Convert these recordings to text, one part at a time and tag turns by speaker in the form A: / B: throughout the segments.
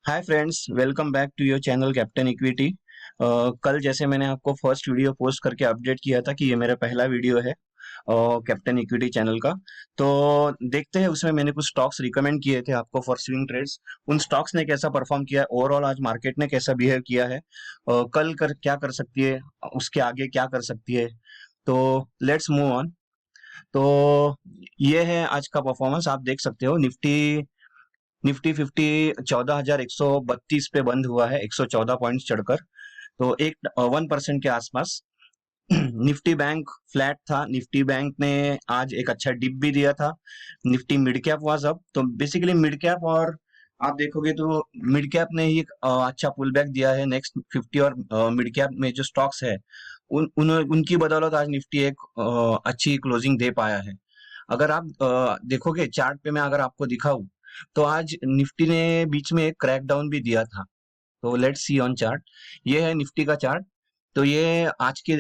A: Hi friends, welcome back to your channel captain equity. कल जैसे मैंने आपको फर्स्ट वीडियो पोस्ट करके अपडेट किया था कि ये मेरा पहला वीडियो है कैप्टन इक्विटी चैनल का। तो देखते हैं, उसमें मैंने कुछ स्टॉक्स रिकमेंड किए थे आपको फॉर स्विंग ट्रेड्स। उन स्टॉक्स ने कैसा परफॉर्म किया है, ओवरऑल आज मार्केट ने कैसा बिहेव किया है, कल कर क्या कर सकती है, उसके आगे क्या कर सकती है। तो लेट्स मूव ऑन। तो ये है आज का परफॉर्मेंस। आप देख सकते हो निफ्टी फिफ्टी 14,132 पे बंद हुआ है, 114 पॉइंट्स चढ़कर। तो एक 1% के आसपास। निफ्टी बैंक फ्लैट था। निफ्टी बैंक ने आज एक अच्छा डिप भी दिया था। Nifty mid cap was up. तो बेसिकली मिड कैप, और आप देखोगे तो मिड कैप ने ही एक अच्छा पुल बैक दिया है। नेक्स्ट 50 और मिड कैप में जो स्टॉक्स है, उनकी बदौलत आज निफ्टी एक अच्छी क्लोजिंग दे पाया है। अगर आप देखोगे चार्ट पे, मैं अगर आपको दिखाऊं, तो आज निफ्टी ने बीच में एक क्रैक डाउन भी दिया था। तो लेट्स सी ऑन चार्ट। ये है निफ्टी का चार्ट। तो ये आज के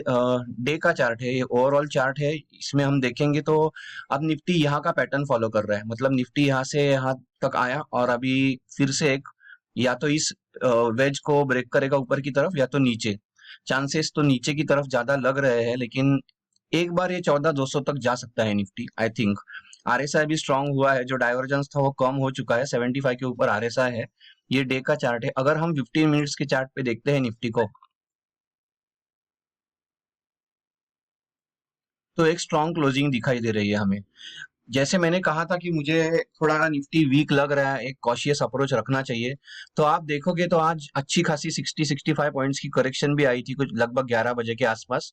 A: डे का चार्ट है, ये ओवरऑल चार्ट है। इसमें हम देखेंगे तो अब निफ्टी यहाँ का पैटर्न फॉलो कर रहा है। मतलब निफ्टी यहाँ से यहाँ तक आया और अभी फिर से एक, या तो इस वेज को ब्रेक करेगा ऊपर की तरफ, या तो नीचे। चांसेस तो नीचे की तरफ ज्यादा लग रहे हैं, लेकिन एक बार ये 14,200 तक जा सकता है निफ्टी, आई थिंक। आरएसआई भी स्ट्रांग हुआ है। जो डाइवर्जेंस था वो कम हो चुका है, 75 के ऊपर आरएसआई है। ये डे का चार्ट है। अगर हम 15 मिनट्स के चार्ट पे देखते हैं निफ्टी को, तो एक स्ट्रांग क्लोजिंग दिखाई दे रही है हमें। जैसे मैंने कहा था कि मुझे थोड़ा निफ्टी वीक लग रहा है, एक कॉशियस अप्रोच रखना चाहिए। तो आप देखोगे तो आज अच्छी खासी 60-65 पॉइंट्स की करेक्शन भी आई थी, कुछ लगभग 11 बजे के आसपास।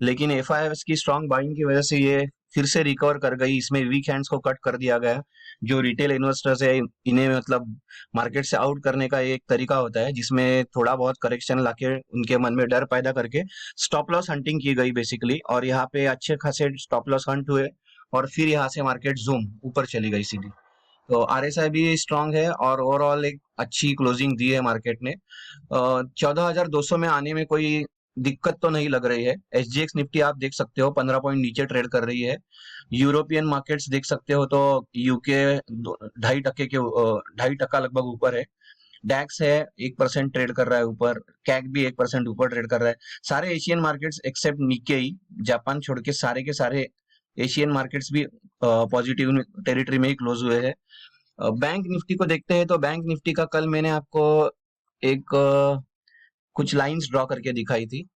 A: लेकिन एफआईएस की स्ट्रांग बाइंग की वजह से ये फिर से रिकवर कर गई। इसमें वीक हैंड्स को कट कर दिया गया। जो रिटेल इन्वेस्टर्स है, इन्हें मतलब मार्केट से आउट करने का एक तरीका होता है, जिसमें थोड़ा बहुत करेक्शन लाके उनके मन में डर पैदा करके स्टॉप लॉस हंटिंग की गई बेसिकली। और यहाँ पे अच्छे खासे स्टॉप लॉस हंट हुए, और फिर यहाँ से मार्केट जूम ऊपर चली गई सीधी। तो आरएसआई भी स्ट्रांग है, और ओवरऑल एक अच्छी क्लोजिंग दी है मार्केट ने। 14,200 में आने में कोई दिक्कत तो नहीं लग रही है। एसजीएक्स निफ्टी आप देख सकते हो 15 पॉइंट नीचे ट्रेड कर रही है। यूरोपियन मार्केट्स देख सकते हो तो यूके 2.5% लगभग ऊपर है। डैक्स है 1% ट्रेड कर रहा है ऊपर। कैग भी 1% ऊपर ट्रेड कर रहा है। सारे Asian markets except Nikkei, Japan छोड़ के सारे एशियन मार्केट्स भी पॉजिटिव टेरिटरी में ही क्लोज हुए हैं। बैंक निफ्टी को देखते हैं तो बैंक निफ्टी का कल मैंने आपको एक कुछ लाइंस ड्रॉ करके दिखाई थी।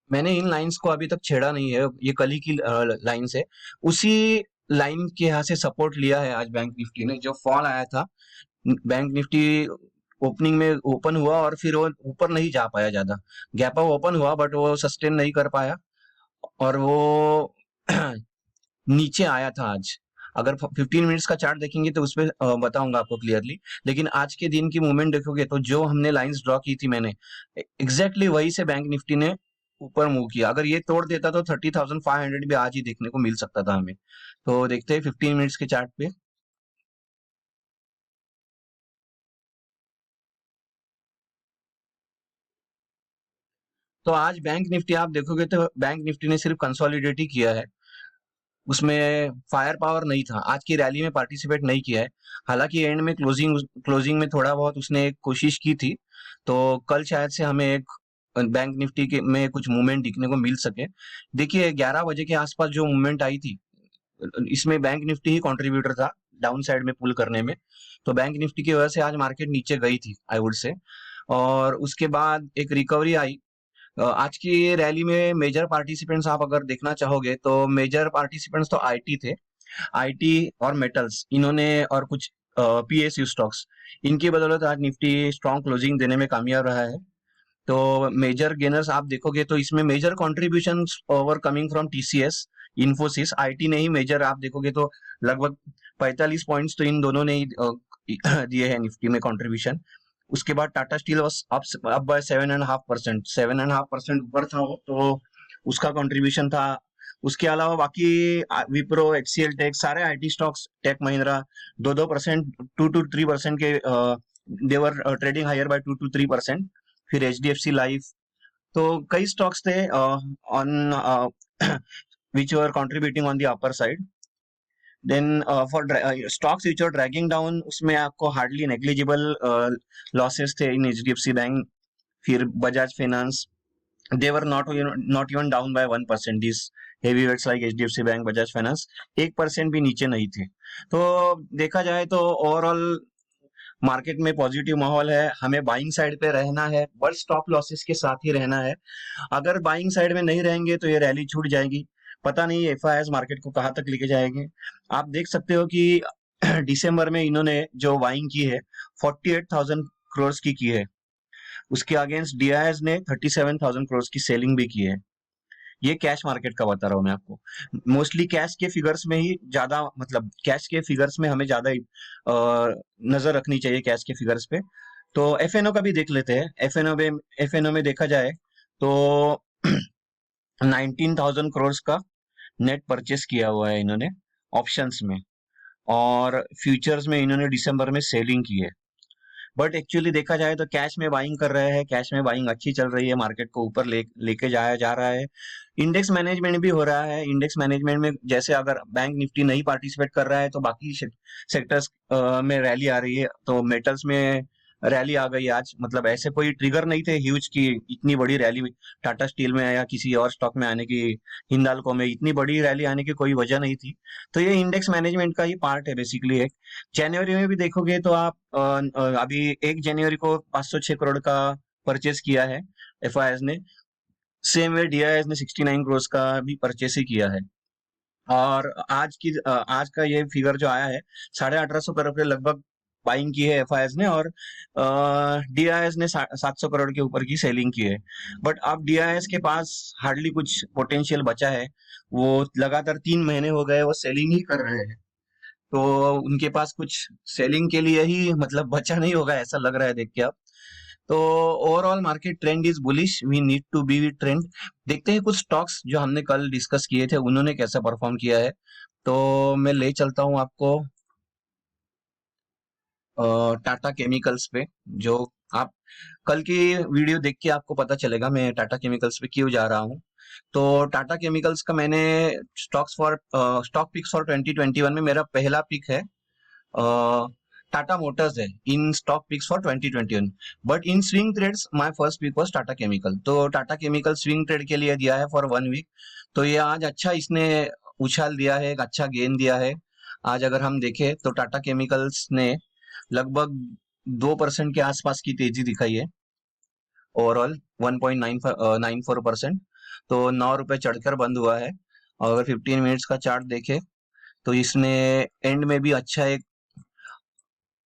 A: मैंने इन लाइंस को अभी तक छेड़ा नहीं है, ये कल ही की लाइंस है। उसी लाइन के यहाँ से सपोर्ट लिया है आज बैंक निफ्टी ने। जो फॉल आया था, बैंक निफ्टी ओपनिंग में ओपन हुआ और फिर वो ऊपर नहीं जा पाया ज्यादा। गैप अप ओपन हुआ बट वो सस्टेन नहीं कर पाया, और वो नीचे आया था आज। अगर 15 मिनट्स का चार्ट देखेंगे तो उसमें बताऊंगा आपको क्लियरली। लेकिन आज के दिन की मूवमेंट देखोगे तो जो हमने लाइंस ड्रॉ की थी मैंने, एग्जैक्टली वही से बैंक निफ्टी ने ऊपर मूव किया। अगर ये तोड़ देता तो 30,500 भी आज ही देखने को मिल सकता था हमें। तो देखते हैं 15 मिनट्स के चार्ट पे। तो आज बैंक निफ्टी आप देखोगे तो बैंक निफ्टी ने सिर्फ कंसोलिडेट ही किया है। उसमें फायर पावर नहीं था, आज की रैली में पार्टिसिपेट नहीं किया है। हालांकि एंड में क्लोजिंग में थोड़ा बहुत उसने एक कोशिश की थी। तो कल शायद से हमें एक बैंक निफ्टी के में कुछ मूवमेंट दिखने को मिल सके। देखिए 11 बजे के आसपास जो मूवमेंट आई थी, इसमें बैंक निफ्टी ही कंट्रीब्यूटर था डाउन साइड में पुल करने में। तो बैंक निफ्टी की वजह से आज मार्केट नीचे गई थी, आई वुड से। और उसके बाद एक रिकवरी आई। आज की रैली में मेजर पार्टिसिपेंट्स आप अगर देखना चाहोगे तो मेजर पार्टिसिपेंट्स तो आईटी थे। आईटी और मेटल्स, इन्होंने, और कुछ पीएसयू स्टॉक्स, इनकी बदौलत आज निफ्टी स्ट्रॉन्ग क्लोजिंग देने में कामयाब रहा है। तो मेजर गेनर्स आप देखोगे तो इसमें major contribution over coming from TCS, Infosys. IT ने ही मेजर आप देखोगे तो लगभग 45 पॉइंट्स तो इन दोनों ने ही दिए हैं निफ्टी में कंट्रीब्यूशन। उसके बाद Tata steel was up by 7.5%, 7.5% ऊपर था वो, तो उसका कंट्रीब्यूशन था। उसके अलावा बाकी विप्रो, एचसीएल टेक, सारे आईटी स्टॉक्स, टेक महिंद्रा 2-2%, 2-3% के देवर ट्रेडिंग हायर बाय 2-3%। फिर एचडीएफसी लाइफ। तो कई स्टॉक्स थे on which were contributing on the upper side. Then for stocks which are dragging down, उसमें आपको हार्डली नेग्लिजिबल लॉसेस थे इन एचडीएफसी बैंक, फिर Bajaj finance, they were not even down by 1%. These heavyweights like HDFC Bank, Bajaj Finance 1% भी नीचे नहीं थे। तो देखा जाए तो ओवरऑल मार्केट में पॉजिटिव माहौल है, हमें बाइंग साइड पे रहना है, बट स्टॉप लॉसेस के साथ ही रहना है। अगर बाइंग साइड में नहीं रहेंगे तो ये रैली छूट जाएगी, पता नहीं एफआईएस मार्केट को कहाँ तक लेके जाएंगे। आप देख सकते हो कि दिसंबर में इन्होंने जो बाइंग की है 48,000 करोड़ की है, उसके अगेंस्ट डीआईएस ने 37,000 करोड़ की सेलिंग भी की है। ये कैश मार्केट का बता रहा हूँ मैं आपको। मोस्टली कैश के फिगर्स में ही ज्यादा, मतलब कैश के फिगर्स में हमें ज्यादा नजर रखनी चाहिए कैश के फिगर्स पे। तो एफएनओ का भी देख लेते हैं। एफएनओ में देखा जाए तो 19,000 करोड़ का नेट परचेस किया हुआ है इन्होंने ऑप्शंस में, और फ्यूचर्स में इन्होंने दिसंबर में सेलिंग की है। बट एक्चुअली देखा जाए तो कैश में बाइंग कर रहे हैं, कैश में बाइंग अच्छी चल रही है, मार्केट को ऊपर लेके जाया जा रहा है। इंडेक्स मैनेजमेंट भी हो रहा है। इंडेक्स मैनेजमेंट में जैसे अगर बैंक निफ्टी नहीं पार्टिसिपेट कर रहा है तो बाकी सेक्टर्स में रैली आ रही है, तो मेटल्स में रैली आ गई आज। मतलब ऐसे कोई ट्रिगर नहीं थे ह्यूज की इतनी बड़ी रैली टाटा स्टील में या किसी और स्टॉक में आने की, हिंदाल्को में इतनी बड़ी रैली आने की कोई वजह नहीं थी। तो ये इंडेक्स मैनेजमेंट का ही पार्ट है बेसिकली। एक जनवरी में भी देखोगे तो आप अभी 1 जनवरी को 506 करोड़ का परचेस किया है एफआईएस ने, सेम वे डीआईएस ने 69 करोड़ का भी परचेस ही किया है। और आज का ये फिगर जो आया है 1850 करोड़ के लगभग बाइंग की है एफआईएस ने, और डीआईएस ने 700 करोड़ के ऊपर की सेलिंग की है। बट अब डीआईएस के पास हार्डली कुछ पोटेंशियल बचा है, वो लगातार 3 महीने हो गए वो सेलिंग ही कर रहे हैं, तो उनके पास कुछ सेलिंग के लिए ही मतलब बचा नहीं होगा ऐसा लग रहा है देख के अब। तो overall market trend is bullish, we need to be trend. देखते हैं कुछ स्टॉक्स जो हमने कल डिस्कस किए थे उन्होंने कैसा परफॉर्म किया है। तो मैं ले चलता हूं आपको टाटा केमिकल्स पे। जो आप कल की वीडियो देख के आपको पता चलेगा मैं टाटा केमिकल्स पे क्यों जा रहा हूँ। तो टाटा केमिकल्स का मैंने स्टॉक पिक्स फॉर 2021 में मेरा पहला पिक है टाटा मोटर्स है in stock picks for 2021। But in swing trades my first pick was Tata chemical. तो टाटा केमिकल स्विंग ट्रेड के लिए दिया है फॉर 1 वीक। तो ये आज अच्छा इसने उछाल दिया है, एक अच्छा गेन दिया है। आज अगर हम देखें तो टाटा केमिकल्स ने लगभग 2% के आसपास की तेजी दिखाई है, ओवरऑल 1.94%। तो 9 रुपए चढ़कर बंद हुआ है। और अगर 15 मिनट्स का चार्ट देखे तो इसने एंड में भी अच्छा एक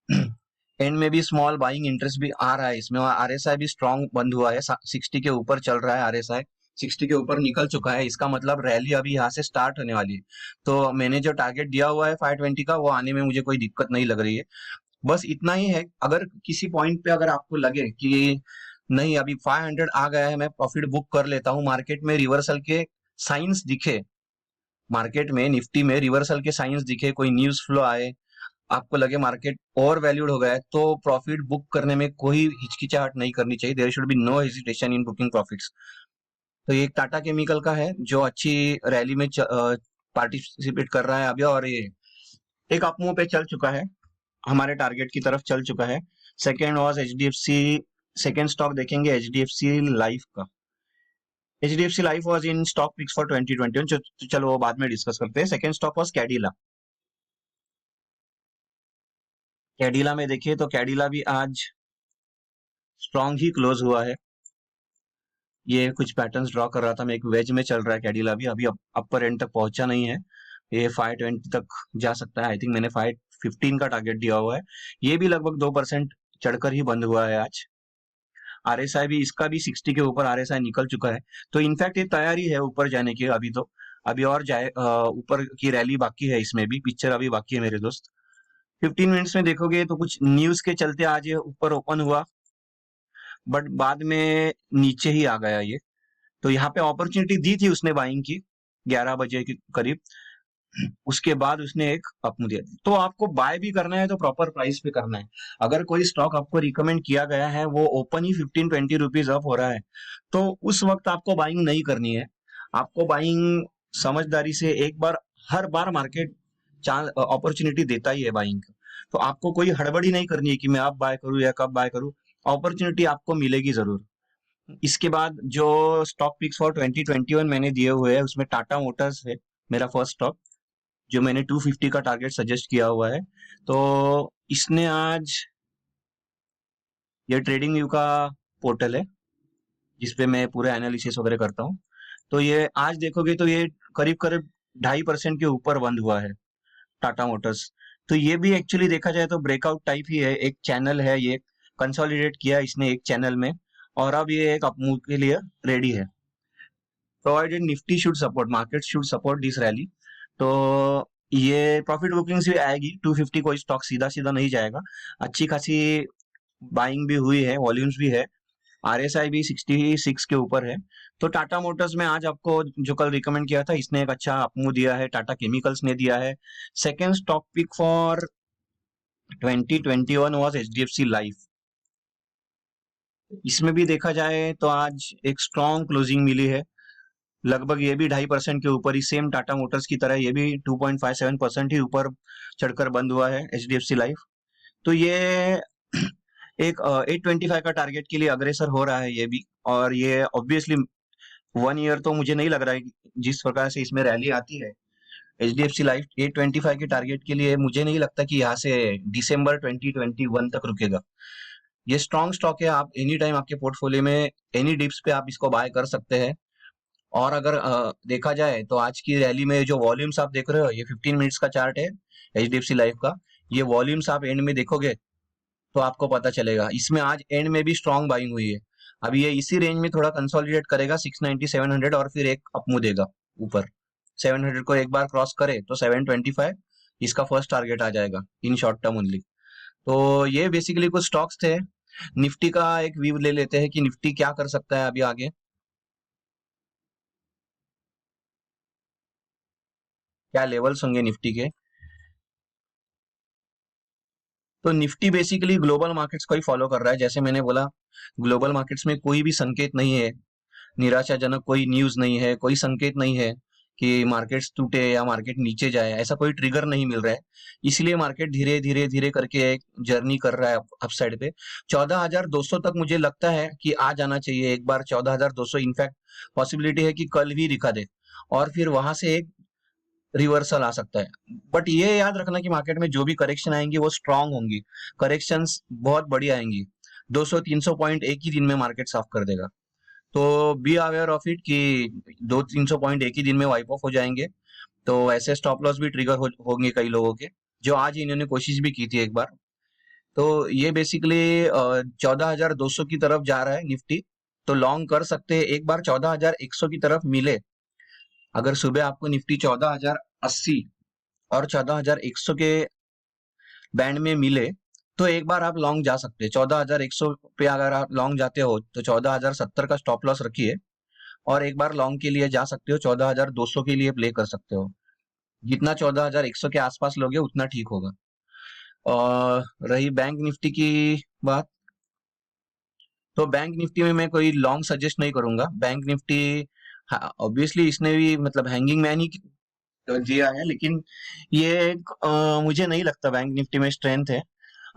A: एंड में भी स्मॉल बाइंग इंटरेस्ट भी आ रहा है इसमें, और आरएसआई भी स्ट्रांग बंद हुआ है, 60 के ऊपर चल रहा है आरएसआई, 60 के ऊपर निकल चुका है। इसका मतलब रैली अभी यहाँ से स्टार्ट होने वाली है। तो मैंने जो टारगेट दिया हुआ है 520 का, वो आने में मुझे कोई दिक्कत नहीं लग रही है। बस इतना ही है। अगर किसी पॉइंट पे अगर आपको लगे कि नहीं अभी 500 आ गया है, मैं प्रॉफिट बुक कर लेता हूँ, मार्केट में रिवर्सल के साइंस दिखे, मार्केट में निफ्टी में रिवर्सल के साइंस दिखे, कोई न्यूज फ्लो आए, आपको लगे मार्केट ओवर वैल्यूड हो गया है, तो प्रॉफिट बुक करने में कोई हिचकिचाहट नहीं करनी चाहिए। There should be no hesitation in booking profits. तो ये एक टाटा केमिकल का है जो अच्छी रैली में पार्टिसिपेट कर रहा है अभी, और ये एक अपमूव पे चल चुका है, हमारे टारगेट की तरफ चल चुका है। Second was HDFC, second stock देखेंगे एचडीएफसी लाइफ का। HDFC life was in stock picks for 2021। चलो वो बाद में डिस्कस करते हैं। Second stock was Cadila. Cadila में देखिए तो कैडिला भी आज स्ट्रॉन्ग ही क्लोज हुआ है। ये कुछ पैटर्न्स ड्रॉ कर रहा था, मैं एक वेज में चल रहा है कैडिला भी, अभी अपर एंड तक पहुंचा नहीं है, ये 520 तक जा सकता है। आई थिंक मैंने 515 का टारगेट दिया हुआ है। ये भी लगभग 2% चढ़कर ही बंद हुआ है आज। आरएसआई भी, इसका भी 60 के ऊपर आरएसआई निकल चुका है। तो इनफैक्ट ये तैयारी है ऊपर जाने की। अभी तो अभी और जाए, ऊपर की रैली बाकी है, इसमें भी पिक्चर अभी बाकी है मेरे दोस्त। 15 मिनट्स में देखोगे तो कुछ न्यूज के चलते आज ये ऊपर ओपन हुआ, बट बाद में नीचे ही आ गया ये। तो यहाँ पे अपॉर्चुनिटी दी थी उसने बाइंग की 11 बजे के करीब, उसके बाद उसने एक अप दिया। तो आपको बाय भी करना है तो प्रॉपर प्राइस पे करना है। अगर कोई स्टॉक आपको रिकमेंड किया गया है, वो ओपन ही 15-20 रुपीज अप हो रहा है, तो उस वक्त आपको बाइंग नहीं करनी है। आपको बाइंग समझदारी से, एक बार, हर बार मार्केट अपॉर्चुनिटी देता ही है बाइंग का। तो आपको कोई हड़बड़ी नहीं करनी है कि मैं अब बाय करूं या कब बाय करूं, अपॉर्चुनिटी आपको मिलेगी जरूर। इसके बाद जो स्टॉक पिक्स फॉर 2021 मैंने दिए हुए हैं उसमें टाटा मोटर्स है मेरा फर्स्ट स्टॉक, जो मैंने 250 का टारगेट सजेस्ट किया हुआ है। तो इसने आज, ये ट्रेडिंग व्यू का पोर्टल है जिसपे मैं पूरे एनालिसिस वगैरह करता हूँ, तो ये आज देखोगे तो ये करीब करीब 2.5% के ऊपर बंद हुआ है टाटा मोटर्स। तो ये भी एक्चुअली देखा जाए तो ब्रेकआउट टाइप ही है, एक चैनल है ये, कंसोलिडेट किया इसने एक चैनल में, और अब ये एक अपमूव के लिए रेडी है। Provided Nifty should support, market should support this rally. तो ये प्रॉफिट बुकिंग्स भी आएगी 250, कोई स्टॉक सीधा सीधा नहीं जाएगा, अच्छी खासी बाइंग भी हुई है, वॉल्यूम्स भी है, आरएसआई भी 66 के ऊपर है। तो टाटा मोटर्स में आज आपको जो कल रिकमेंड किया था इसने एक अच्छा अपमूव दिया है, टाटा केमिकल्स ने दिया है। Second stock pick for 2021 was HDFC life. इसमें भी देखा जाए तो आज एक स्ट्रॉन्ग क्लोजिंग मिली है, लगभग ये भी 2.5% के ऊपर ही, सेम टाटा मोटर्स की तरह ये भी 2.57% ही ऊपर चढ़कर बंद हुआ है एचडीएफसी लाइफ। तो ये एक 825 का टारगेट के लिए अग्रेसर हो रहा है ये भी, और ये ऑब्वियसली 1 ईयर तो मुझे नहीं लग रहा है जिस प्रकार से इसमें रैली आती है एचडीएफसी लाइफ 825 के टारगेट के लिए, मुझे नहीं लगता कि यहाँ से दिसंबर 2021 तक रुकेगा। ये स्ट्रॉन्ग स्टॉक है, आप एनी टाइम आपके पोर्टफोलियो में एनी डिप्स पे आप इसको बाय कर सकते हैं। और अगर देखा जाए तो आज की रैली में जो वॉल्यूम्स आप देख रहे हो, ये 15 मिनट्स का चार्ट है एचडीएफसी लाइफ का, ये वॉल्यूम्स आप एंड में देखोगे तो आपको पता चलेगा, इसमें आज एंड में भी स्ट्रॉन्ग बाइंग हुई है। अभी ये इसी रेंज में थोड़ा कंसोलिडेट करेगा 690 700, और फिर एक अपमूव देगा ऊपर, 700 को एक बार क्रॉस करे तो 725 इसका फर्स्ट टारगेट आ जाएगा इन शॉर्ट टर्म ओनली। तो ये बेसिकली कुछ स्टॉक्स थे। निफ्टी का एक व्यू ले लेते हैं कि निफ्टी क्या कर सकता है अभी आगे, क्या लेवल्स होंगे निफ्टी के। तो निफ्टी बेसिकली ग्लोबल मार्केट्स को ही फॉलो कर रहा है, जैसे मैंने बोला ग्लोबल मार्केट्स में कोई भी संकेत नहीं है, निराशाजनक कोई न्यूज नहीं है, कोई संकेत नहीं है कि मार्केट्स टूटे या मार्केट नीचे जाए, ऐसा कोई ट्रिगर नहीं मिल रहा है। इसलिए मार्केट धीरे धीरे धीरे करके एक जर्नी कर रहा है अपसाइड पे। 14,200 तक मुझे लगता है कि आ जाना चाहिए एक बार 14,200, इनफैक्ट पॉसिबिलिटी है कि कल भी दिखा दे, और फिर वहां से एक रिवर्सल आ सकता है। बट ये याद रखना कि मार्केट में जो भी करेक्शन आएंगी वो स्ट्रांग होंगी, करेक्शंस बहुत बड़ी आएंगी, 200-300 पॉइंट एक ही दिन में मार्केट साफ कर देगा। तो बी अवेयर ऑफ इट कि 200-300 पॉइंट एक ही दिन में वाइप ऑफ हो जाएंगे। तो ऐसे स्टॉप लॉस भी ट्रिगर होंगे कई लोगों के, जो आज इन्होंने कोशिश भी की थी एक बार। तो ये बेसिकली 14,200 की तरफ जा रहा है निफ्टी, तो लॉन्ग कर सकते हैं एक बार 14,100 की तरफ मिले। अगर सुबह आपको निफ्टी 14,080 और 14,100 के बैंड में मिले तो एक बार आप लॉन्ग जा सकते हैं। 14,100 पे अगर आप लॉन्ग जाते हो तो 14,070 का स्टॉप लॉस रखिए, और एक बार लॉन्ग के लिए जा सकते हो, 14,200 के लिए प्ले कर सकते हो। जितना 14,100 के आसपास लोगे उतना ठीक होगा। और रही बैंक निफ्टी की बात, तो बैंक निफ्टी में मैं कोई लॉन्ग सजेस्ट नहीं करूंगा। बैंक निफ्टी ऑब्वियसली इसने भी मतलब हैंगिंग मैन ही दिया है, लेकिन ये मुझे नहीं लगता बैंक निफ्टी में स्ट्रेंथ है,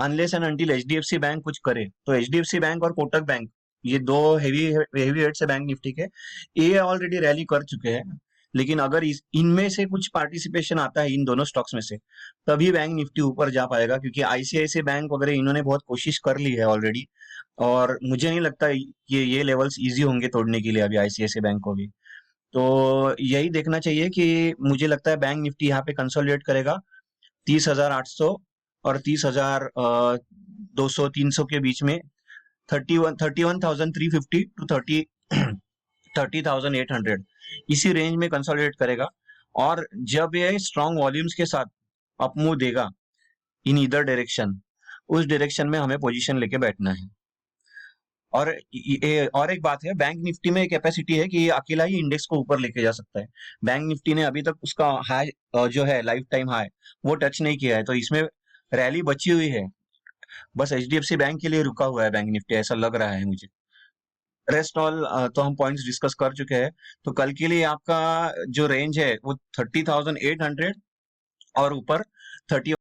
A: unless and until HDFC bank कुछ करे। तो एचडीएफसी बैंक और कोटक बैंक, ये दो हेवी हेवी हेड्स है बैंक निफ्टी के, ये ऑलरेडी रैली कर चुके हैं। लेकिन अगर इनमें से कुछ पार्टिसिपेशन आता है इन दोनों स्टॉक्स में से, तभी बैंक निफ्टी ऊपर जा पाएगा, क्योंकि आईसीआईसी बैंक वगैरह इन्होंने बहुत कोशिश कर ली है ऑलरेडी, और मुझे नहीं लगता कि ये लेवल्स इजी होंगे तोड़ने के लिए अभी आईसीआईसी बैंक को भी। तो यही देखना चाहिए कि मुझे लगता है बैंक निफ्टी यहाँ पे कंसोलिडेट करेगा 30,800 और 30,200-300 के बीच में, 31,350 टू 30,800 इसी रेंज में कंसोलिडेट करेगा। और जब ये स्ट्रॉन्ग वॉल्यूम्स के साथ अपमूव देगा इन ईदर डायरेक्शन, उस डायरेक्शन में हमें पोजीशन लेके बैठना है। और एक बात है, बैंक निफ्टी में कैपेसिटी है कि ये अकेला ही इंडेक्स को ऊपर लेके जा सकता है। बैंक निफ्टी ने अभी तक उसका हाई जो है लाइफ टाइम हाई वो टच नहीं किया है, तो इसमें रैली बची हुई है, बस एचडीएफसी बैंक के लिए रुका हुआ है बैंक निफ्टी, ऐसा लग रहा है मुझे। रेस्ट ऑल तो हम पॉइंट्स डिस्कस कर चुके हैं। तो कल के लिए आपका जो रेंज है वो 30,800 और ऊपर 30